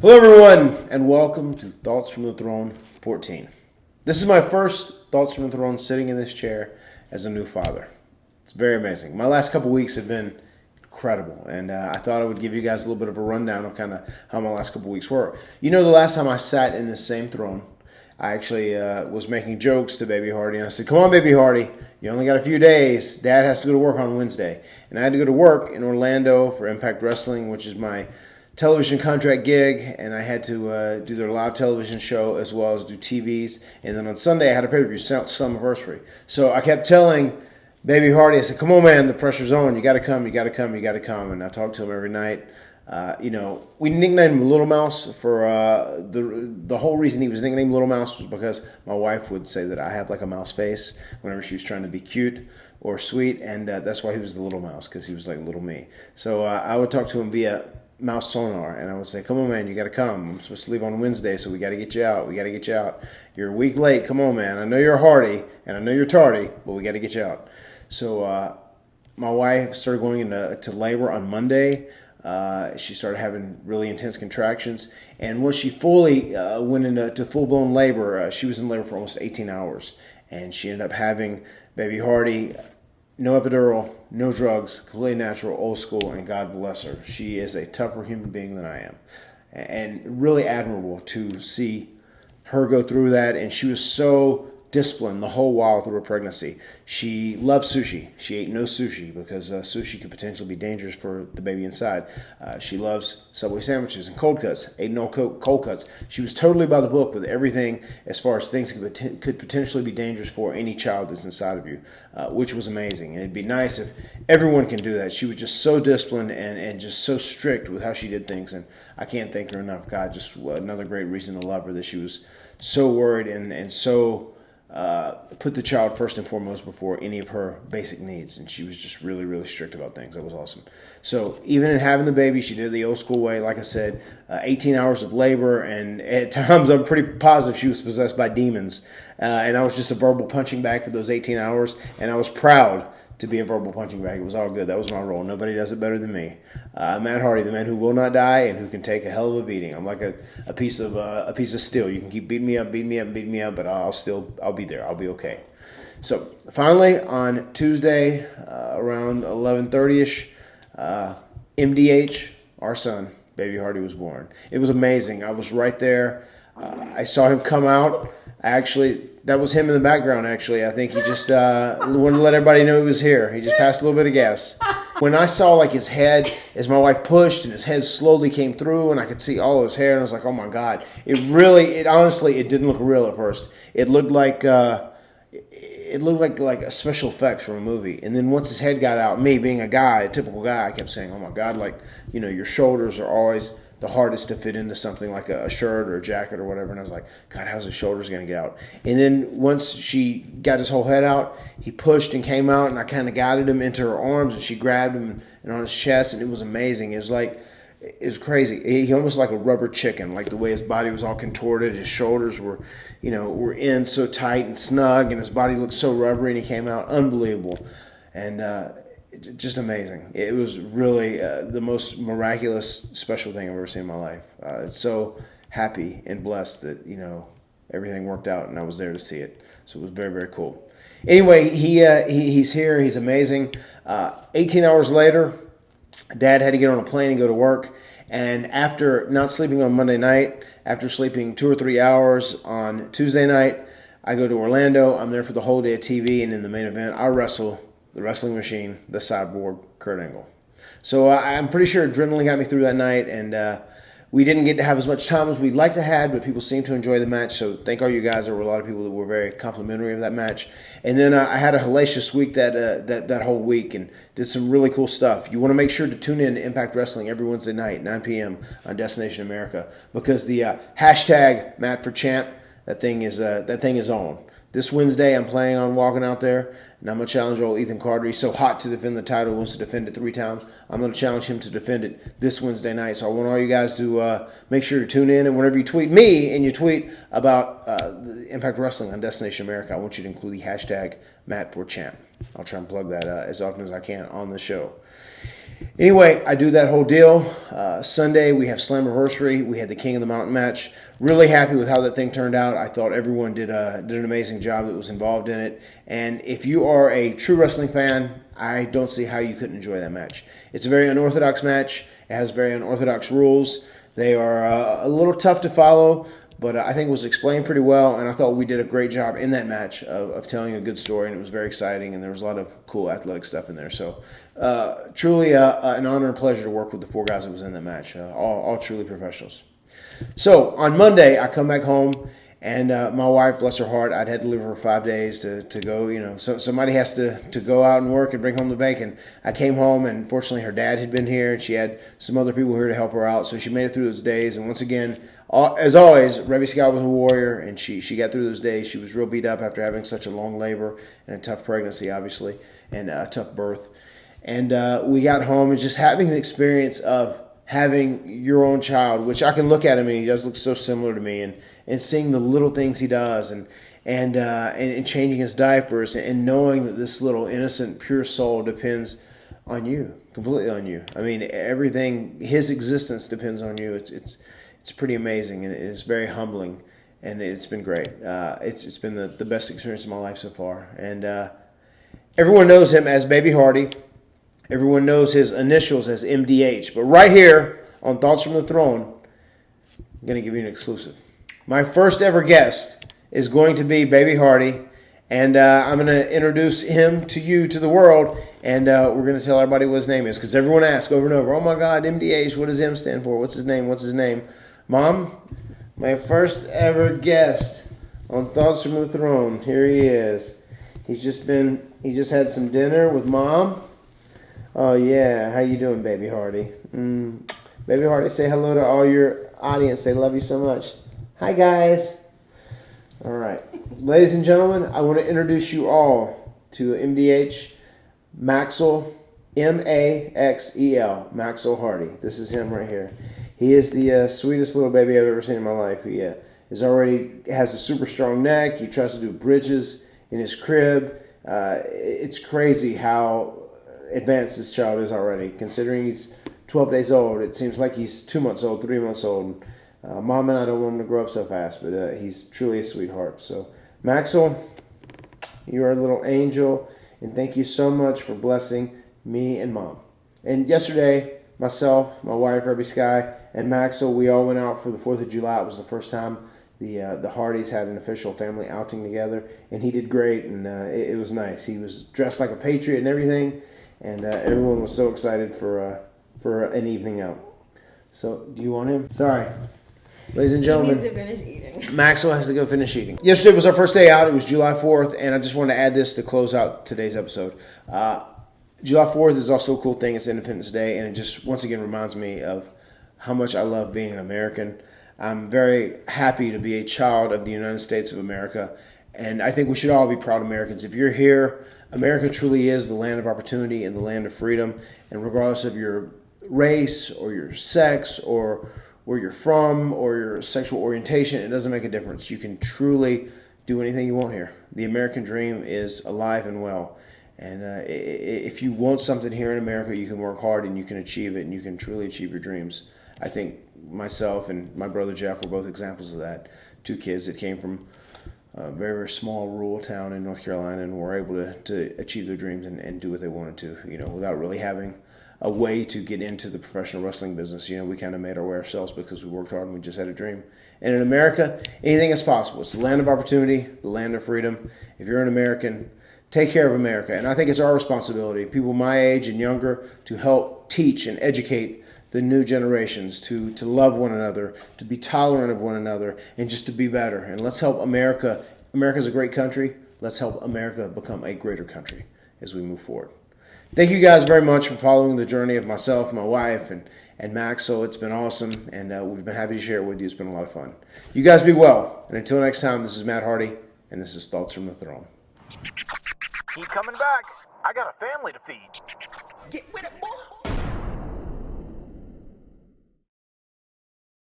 Hello everyone, and welcome to Thoughts from the Throne 14. This is my first Thoughts from the Throne sitting in this chair as a new father. It's very amazing. My last couple weeks have been incredible, and I thought I would give you guys a little bit of a rundown of kind of how my last couple weeks were. You know, the last time I sat in this same throne, I actually was making jokes to Baby Hardy, and I said, "Come on, Baby Hardy, you only got a few days. Dad has to go to work on Wednesday." And I had to go to work in Orlando for Impact Wrestling, which is my television contract gig, and I had to do their live television show as well as do TVs. And then on Sunday, I had a pay-per-view, Slammiversary. So I kept telling Baby Hardy, I said, "Come on, man, the pressure's on. You got to come, you got to come, you got to come." And I talked to him every night. We nicknamed him Little Mouse for the whole reason he was nicknamed Little Mouse was because my wife would say that I have like a mouse face whenever she was trying to be cute or sweet, and that's why he was the Little Mouse, because he was like little me. So I would talk to him via mouse sonar, and I would say, "Come on, man, you got to come. I'm supposed to leave on Wednesday, so we got to get you out. We got to get you out. You're a week late. Come on, man. I know you're hardy, and I know you're tardy, but we got to get you out." So my wife started going into labor on Monday. She started having really intense contractions, and once she fully went into full-blown labor, she was in labor for almost 18 hours, and she ended up having Baby Hardy. No epidural, no drugs, completely natural, old school, and God bless her. She is a tougher human being than I am. And really admirable to see her go through that. And she was so disciplined the whole while through her pregnancy. She loved sushi. She ate no sushi because sushi could potentially be dangerous for the baby inside. She loves Subway sandwiches and cold cuts. Ate no cold cuts. She was totally by the book with everything as far as things could potentially be dangerous for any child that's inside of you, which was amazing. And it'd be nice if everyone can do that. She was just so disciplined and just so strict with how she did things. And I can't thank her enough. God, just another great reason to love her, that she was so worried and so put the child first and foremost before any of her basic needs, and she was just really, really strict about things. That was awesome. So even in having the baby, she did it the old school way. Like I said, 18 hours of labor, and at times I'm pretty positive she was possessed by demons, and I was just a verbal punching bag for those 18 hours, and I was proud to be a verbal punching bag. It was all good. That was my role. Nobody does it better than me. Matt Hardy, the man who will not die and who can take a hell of a beating. I'm like a piece of steel. You can keep beating me up, but I'll be there. I'll be okay. So finally on Tuesday around 11:30ish, MDH, our son, Baby Hardy, was born. It was amazing. I was right there. I saw him come out. That was him in the background, actually. I think he just wanted to let everybody know he was here. He just passed a little bit of gas. When I saw like his head, as my wife pushed, and his head slowly came through, and I could see all his hair, and I was like, "Oh my God!" Honestly, it didn't look real at first. It looked like like a special effects from a movie. And then once his head got out, me being a typical guy, I kept saying, "Oh my God!" Like, your shoulders are always the hardest to fit into something like a shirt or a jacket or whatever. And I was like, "God, how's his shoulders going to get out?" And then once she got his whole head out, he pushed and came out, and I kind of guided him into her arms, and she grabbed him and on his chest, and it was amazing. It was crazy. He almost like a rubber chicken, like the way his body was all contorted. His shoulders were in so tight and snug, and his body looked so rubbery, and he came out unbelievable. And just amazing. It was really the most miraculous, special thing I've ever seen in my life. It's so happy and blessed that everything worked out, and I was there to see it. So it was very, very cool. Anyway, he's here. He's amazing. 18 hours later, Dad had to get on a plane and go to work. And after not sleeping on Monday night, after sleeping 2 or 3 hours on Tuesday night, I go to Orlando. I'm there for the whole day of TV, and in the main event, I wrestle the wrestling machine, the cyborg, Kurt Angle. So I'm pretty sure adrenaline got me through that night, and we didn't get to have as much time as we'd like to have, but people seemed to enjoy the match, so thank all you guys. There were a lot of people that were very complimentary of that match. And then I had a hellacious week that whole week and did some really cool stuff. You want to make sure to tune in to Impact Wrestling every Wednesday night, 9 p.m. on Destination America, because the hashtag #MattForChamp, that thing is on. This Wednesday, I'm planning on walking out there, and I'm going to challenge old Ethan Carter. He's so hot to defend the title, wants to defend it 3 times. I'm going to challenge him to defend it this Wednesday night. So I want all you guys to make sure to tune in. And whenever you tweet me and you tweet about the Impact Wrestling on Destination America, I want you to include the hashtag #MattForChamp. I'll try and plug that as often as I can on the show. Anyway, I do that whole deal. Sunday, we have Slammiversary. We had the King of the Mountain match. Really happy with how that thing turned out. I thought everyone did an amazing job that was involved in it. And if you are a true wrestling fan, I don't see how you couldn't enjoy that match. It's a very unorthodox match. It has very unorthodox rules. They are a little tough to follow, but I think it was explained pretty well, and I thought we did a great job in that match of telling a good story, and it was very exciting, and there was a lot of cool athletic stuff in there. So truly an honor and pleasure to work with the four guys that was in that match, all truly professionals. So on Monday, I come back home, and my wife, bless her heart, I'd had to leave her for 5 days to go, so somebody has to go out and work and bring home the bacon. I came home, and fortunately her dad had been here, and she had some other people here to help her out, so she made it through those days. And once again, as always, Rebby Scott was a warrior, and she got through those days. She was real beat up after having such a long labor and a tough pregnancy, obviously, and a tough birth. And we got home, and just having the experience of having your own child, which I can look at him and he does look so similar to me, and seeing the little things he does, and changing his diapers, and knowing that this little innocent, pure soul depends on you, completely on you. I mean, everything, his existence depends on you. It's pretty amazing, and it's very humbling, and it's been great. It's been the best experience of my life so far. And everyone knows him as Baby Hardy. Everyone knows his initials as MDH. But right here on Thoughts from the Throne, I'm going to give you an exclusive. My first ever guest is going to be Baby Hardy, and I'm going to introduce him to you, to the world, and we're going to tell everybody what his name is, because everyone asks over and over, oh my God, MDH, what does M stand for? What's his name? What's his name? Mom, my first ever guest on Thoughts from the Throne. Here he is. He just had some dinner with Mom. Oh yeah, how you doing, Baby Hardy? Baby Hardy, say hello to all your audience. They love you so much. Hi guys. All right, ladies and gentlemen, I want to introduce you all to MDH, Maxel, M-A-X-E-L, Maxel Hardy. This is him right here. He is the sweetest little baby I've ever seen in my life. He has a super strong neck. He tries to do bridges in his crib. It's crazy how advanced this child is already. Considering he's 12 days old, it seems like he's 2 months old, 3 months old. Mom and I don't want him to grow up so fast, but he's truly a sweetheart. So, Maxel, you are a little angel, and thank you so much for blessing me and Mom. And yesterday, myself, my wife, Rebby Sky, and Maxel, we all went out for the 4th of July. It was the first time the Hardys had an official family outing together, and he did great, and it was nice. He was dressed like a patriot and everything, and everyone was so excited for an evening out. So, do you want him? Sorry. Ladies and gentlemen, he needs to finish eating. Maxel has to go finish eating. Yesterday was our first day out. It was July 4th, and I just wanted to add this to close out today's episode. July 4th is also a cool thing. It's Independence Day, and it just once again reminds me of how much I love being an American. I'm very happy to be a child of the United States of America, and I think we should all be proud Americans. If you're here, America truly is the land of opportunity and the land of freedom, and regardless of your race or your sex or where you're from or your sexual orientation, it doesn't make a difference. You can truly do anything you want here. The American dream is alive and well. And if you want something here in America, you can work hard and you can achieve it, and you can truly achieve your dreams. I think myself and my brother Jeff were both examples of that. 2 kids that came from a very, very small rural town in North Carolina and were able to achieve their dreams and do what they wanted to, without really having a way to get into the professional wrestling business. We kind of made our way ourselves because we worked hard and we just had a dream. And in America, anything is possible. It's the land of opportunity, the land of freedom. If you're an American, take care of America. And I think it's our responsibility, people my age and younger, to help teach and educate the new generations to love one another, to be tolerant of one another, and just to be better. And let's help America. America's a great country. Let's help America become a greater country as we move forward. Thank you guys very much for following the journey of myself, my wife, and Max. So it's been awesome, and we've been happy to share it with you. It's been a lot of fun. You guys be well. And until next time, this is Matt Hardy, and this is Thoughts from the Throne. Keep coming back. I got a family to feed. Get with it, boy.